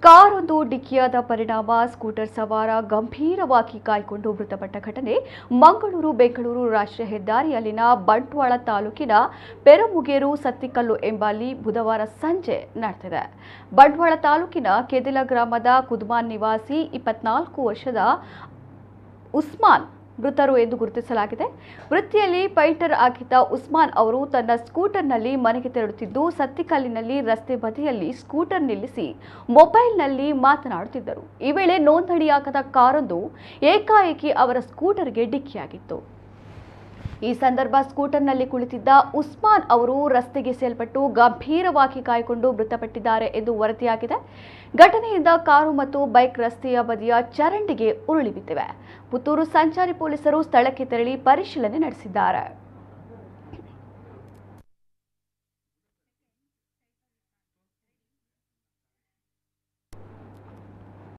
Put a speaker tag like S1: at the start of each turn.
S1: ಕಾರೊಂದು ಡಿಕ್ಕಿಯಾದ ಪರಿಣಾಮ ಸ್ಕೂಟರ್ ಸವಾರ ಗಂಭೀರವಾಗಿ ಗಾಯಗೊಂಡು ಮೃತಪಟ್ಟ ಘಟನೆ ಮಂಗಳೂರು-ಬೆಂಗಳೂರು ರಾಷ್ಟ್ರೀಯ ಹೆದ್ದಾರಿಯಲ್ಲಿನ ಬಂಟ್ವಾಳ ತಾಲೂಕಿನ ಪೆರಮುಗೇರು ಸತ್ತಿಕಲ್ಲು ಎಂಬಲ್ಲಿ ಬುಧವಾರ ಸಂಜೆ ನಡೆದಿದೆ. ಬಂಟ್ವಾಳ ತಾಲೂಕಿನ ಕೆದಿಲ ಗ್ರಾಮದ ಕುದ್ಮಾನ್ ನಿವಾಸಿ 24 ವರ್ಷದ ಉಸ್ಮಾನ್ ಮೃತರು ಎಂದು ಗುರುತಿಸಲಾಗಿದೆ. ವೃತ್ತಿಯಲ್ಲಿ ಪೈಂಟರ್ ಆಗಿದ್ದ ಉಸ್ಮಾನ್ ಅವರು ತನ್ನ ಸ್ಕೂಟರ್ನಲ್ಲಿ ಮನೆಗೆ ತೆರಳುತ್ತಿದ್ದು, ಸತ್ತಿಕಲ್ಲಿನಲ್ಲಿ ರಸ್ತೆ ಬದಿಯಲ್ಲಿ ಸ್ಕೂಟರ್ ನಿಲ್ಲಿಸಿ ಮೊಬೈಲ್ನಲ್ಲಿ ಮಾತನಾಡುತ್ತಿದ್ದರು. ಈ ವೇಳೆ ನೋಂದಣಿಯಾಗದ ಕಾರೊಂದು ಏಕಾಏಕಿ ಅವರ ಸ್ಕೂಟರ್ಗೆ ಡಿಕ್ಕಿಯಾಗಿತ್ತು. ಈ ಸಂದರ್ಭ ಸ್ಕೂಟರ್ನಲ್ಲಿ ಕುಳಿತಿದ್ದ ಉಸ್ಮಾನ್ ಅವರು ರಸ್ತೆಗೆ ಸೇಲ್ಪಟ್ಟು ಗಂಭೀರವಾಗಿ ಗಾಯಗೊಂಡು ಮೃತಪಟ್ಟಿದ್ದಾರೆ ಎಂದು ವರದಿಯಾಗಿದೆ. ಘಟನೆಯಿಂದ ಕಾರು ಮತ್ತು ಬೈಕ್ ರಸ್ತೆಯ ಬದಿಯ ಚರಂಡಿಗೆ ಉರುಳಿ ಬಿದ್ದಿವೆ. ಪುತ್ತೂರು ಸಂಚಾರಿ ಪೊಲೀಸರು ಸ್ಥಳಕ್ಕೆ ತೆರಳಿ ಪರಿಶೀಲನೆ ನಡೆಸಿದ್ದಾರೆ.